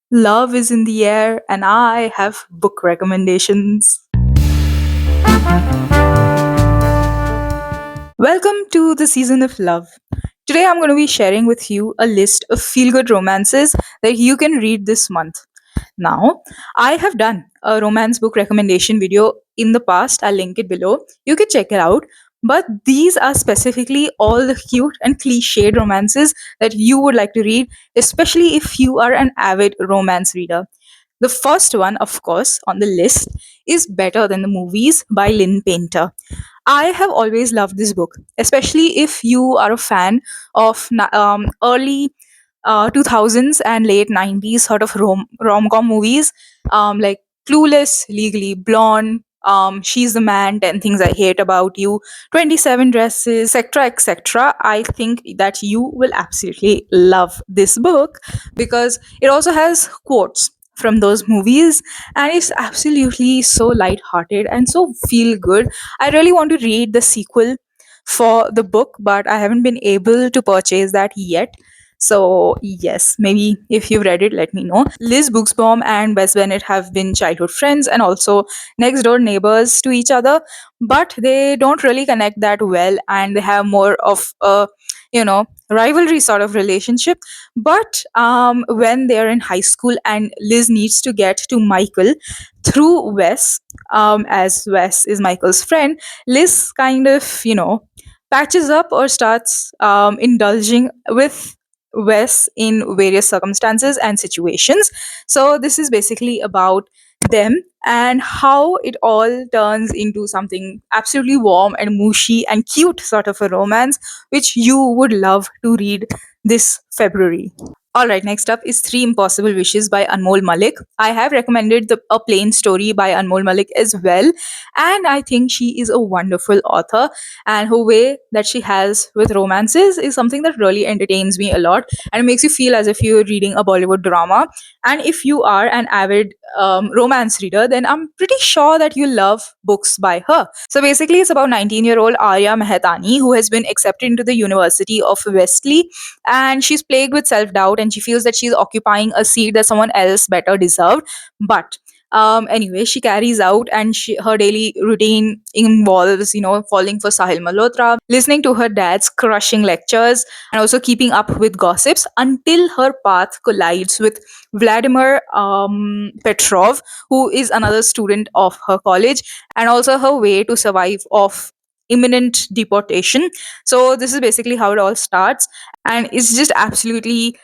Love is in the air, and I have book recommendations. Welcome to the season of love. Today, I'm going to be sharing with you a list of feel good romances that you can read this month. Now, I have done a romance book recommendation video in the past. I'll link it below. You can check it out. But these are specifically all the cute and cliched romances that you would like to read, especially if you are an avid romance reader. The first one, of course, on the list is Better Than the Movies by Lynn Painter. I have always loved this book, especially if you are a fan of early 2000s and late 90s sort of rom-com movies, like Clueless, Legally Blonde, She's the Man, 10 Things I Hate About You, 27 Dresses, etc., etc. I think that you will absolutely love this book because it also has quotes from those movies, and it's absolutely so light-hearted and so feel good. I really want to read the sequel for the book, but I haven't been able to purchase that yet. So, yes, maybe if you've read it, let me know. Liz Buxbaum and Wes Bennett have been childhood friends and also next door neighbors to each other, but they don't really connect that well, and they have more of a, rivalry sort of relationship. But when they're in high school and Liz needs to get to Michael through Wes, as Wes is Michael's friend, Liz kind of, patches up or starts indulging with Wes in various circumstances and situations. So, this is basically about them and how it all turns into something absolutely warm and mushy and cute sort of a romance, which you would love to read this February. All right, next up is Three Impossible Wishes by Anmol Malik. I have recommended A Plain Story by Anmol Malik as well, and I think she is a wonderful author, and her way that she has with romances is something that really entertains me a lot and makes you feel as if you're reading a Bollywood drama. And if you are an avid romance reader, then I'm pretty sure that you love books by her. So basically, it's about 19-year-old Arya Mehtani who has been accepted into the University of Wesley, and she's plagued with self doubt, and she feels that she's occupying a seat that someone else better deserved. But anyway, she carries out, and her daily routine involves, falling for Sahil Malhotra, listening to her dad's crushing lectures, and also keeping up with gossips until her path collides with Vladimir Petrov, who is another student of her college, and also her way to survive off imminent deportation. So this is basically how it all starts, and it's just absolutely,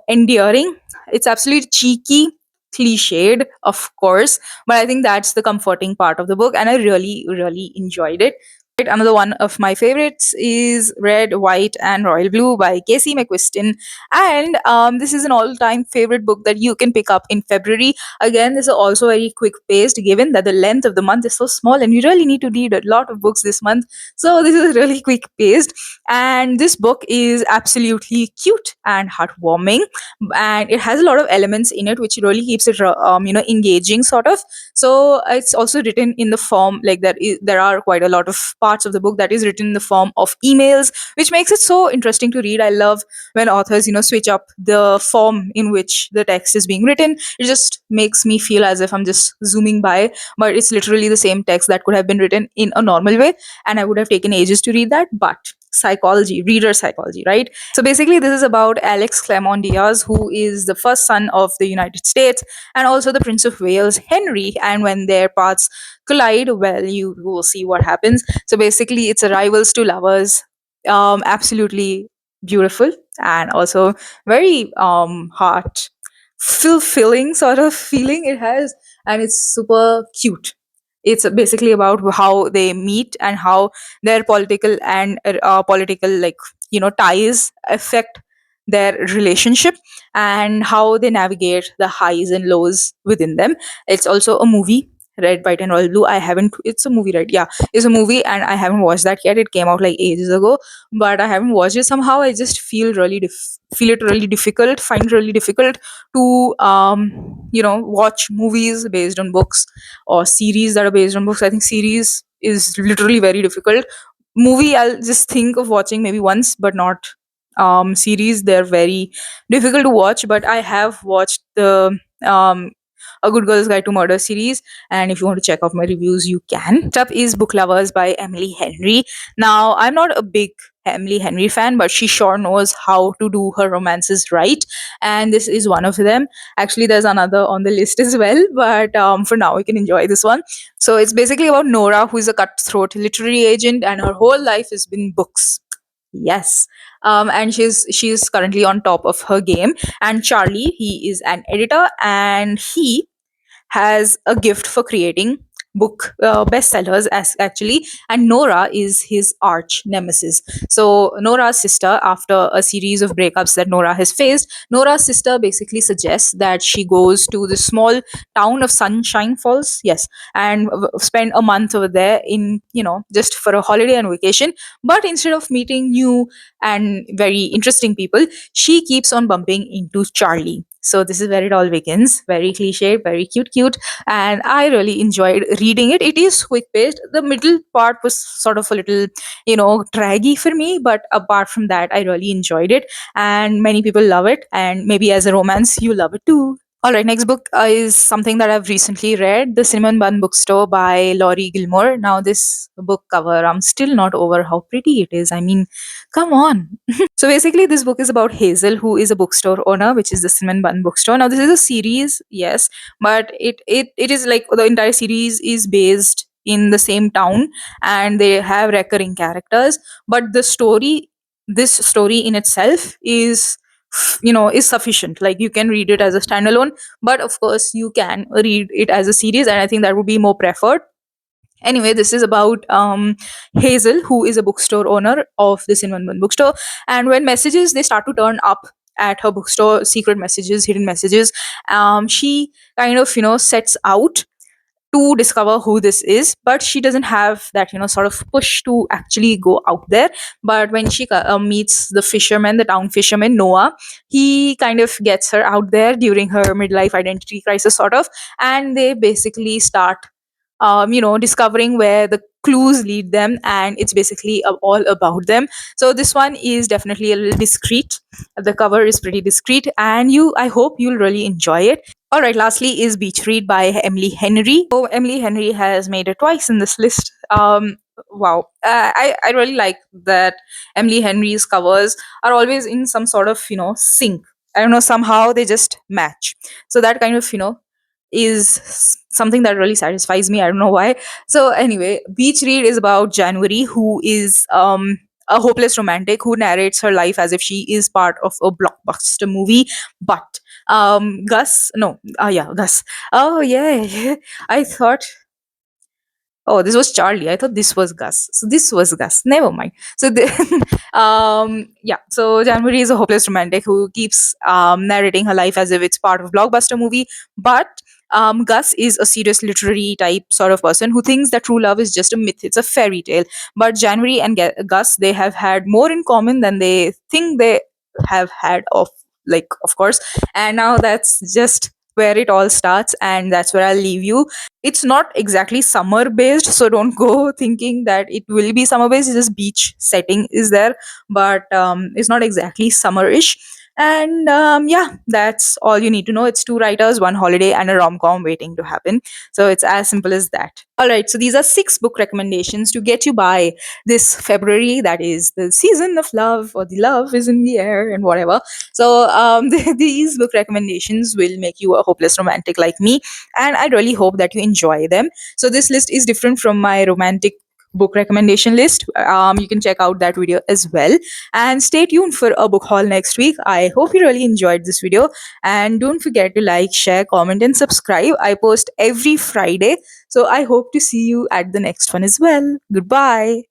endearing. It's absolutely cheeky, cliched, of course, but I think that's the comforting part of the book, and I really, really enjoyed it. Another one of my favorites is Red, White, and Royal Blue by Casey McQuiston. And this is an all time favorite book that you can pick up in February. Again, this is also very quick paced, given that the length of the month is so small and you really need to read a lot of books this month. So, this is really quick paced. And this book is absolutely cute and heartwarming. And it has a lot of elements in it which really keeps it, engaging, sort of. So it's also written in the form, like there are quite a lot of parts of the book that is written in the form of emails, which makes it so interesting to read. I love when authors, switch up the form in which the text is being written. It just makes me feel as if I'm just zooming by, but it's literally the same text that could have been written in a normal way, and I would have taken ages to read that. But psychology, reader psychology, right? So basically, this is about Alex Clermont Diaz, who is the first son of the United States and also the Prince of Wales, Henry. And when their paths collide, well, you will see what happens. So basically, it's a rivals to lovers. Absolutely beautiful and also very heart fulfilling sort of feeling it has, and it's super cute. It's basically about how they meet and how their political, like, ties affect their relationship and how they navigate the highs and lows within them. It's also a movie, Red, White, and Royal Blue. I haven't. It's a movie, right? Yeah, it's a movie, and I haven't watched that yet. It came out like ages ago, but I haven't watched it. Somehow, I just feel it really difficult. Find it really difficult to watch movies based on books or series that are based on books. I think series is literally very difficult. Movie, I'll just think of watching maybe once, but not series. They're very difficult to watch, but I have watched the um, A Good Girl's Guide to Murder series, and if you want to check out my reviews, you can. Next up is Book Lovers by Emily Henry. Now, I'm not a big Emily Henry fan, but she sure knows how to do her romances right, and this is one of them. Actually, there's another on the list as well, but for now, we can enjoy this one. So it's basically about Nora, who is a cutthroat literary agent, and her whole life has been books. Yes. And she's currently on top of her game. And Charlie, he is an editor, and he has a gift for creating book bestsellers as actually, and Nora is his arch nemesis. So Nora's sister, after a series of breakups that Nora has faced, Nora's sister basically suggests that she goes to the small town of Sunshine Falls, yes, and spend a month over there in, just for a holiday and vacation. But instead of meeting new and very interesting people, she keeps on bumping into Charlie. So this is where it all begins. Very cliche, very cute, and I really enjoyed reading it. It is quick paced. The middle part was sort of a little, draggy for me, but apart from that, I really enjoyed it, and many people love it. And maybe as a romance, you love it too. All right, next book is something that I've recently read, The Cinnamon Bun Bookstore by Laurie Gilmore. Now, this book cover, I'm still not over how pretty it is. I mean, come on. So basically, this book is about Hazel, who is a bookstore owner, which is the Cinnamon Bun Bookstore. Now, this is a series, yes, but it is like the entire series is based in the same town, and they have recurring characters. But this story in itself is sufficient. Like, you can read it as a standalone, but of course you can read it as a series, and I think that would be more preferred. Anyway, this is about Hazel, who is a bookstore owner of the Cinnamon Bun Bookstore, and when messages they start to turn up at her bookstore, secret messages, hidden messages, she kind of sets out to discover who this is, but she doesn't have that sort of push to actually go out there. But when she meets the fisherman, the town fisherman Noah, he kind of gets her out there during her midlife identity crisis, sort of, and they basically start discovering where the clues lead them, and it's basically all about them. So this one is definitely a little discreet. The cover is pretty discreet, and I hope you'll really enjoy it. All right, lastly is Beach Read by Emily Henry. So Emily Henry has made it twice in this list. Wow. I really like that Emily Henry's covers are always in some sort of, sync. I don't know, somehow they just match. So that kind of, is something that really satisfies me. I don't know why. So anyway, Beach Read is about January, who is a hopeless romantic who narrates her life as if she is part of a blockbuster movie. But Gus, no, yeah, Gus. Oh yeah, I thought. Oh, this was Charlie. I thought this was Gus. So this was Gus. Never mind. So yeah. So January is a hopeless romantic who keeps narrating her life as if it's part of a blockbuster movie. But Gus is a serious literary type sort of person who thinks that true love is just a myth. It's a fairy tale. But January and Gus, they have had more in common than they think they have had of course. And now that's just where it all starts, and that's where I'll leave you. It's not exactly summer based, so don't go thinking that it will be summer based. It's just beach setting is there, but it's not exactly summerish. And yeah, that's all you need to know. It's two writers, one holiday, and a rom-com waiting to happen. So it's as simple as that. All right, so these are 6 book recommendations to get you by this February. That is the season of love, or the love is in the air, and whatever. So these book recommendations will make you a hopeless romantic like me, and I really hope that you enjoy them. So this list is different from my romantic book recommendation list. You can check out that video as well, and stay tuned for a book haul next week. I hope you really enjoyed this video, and don't forget to like, share, comment, and subscribe. I post every Friday, so I hope to see you at the next one as well. Goodbye.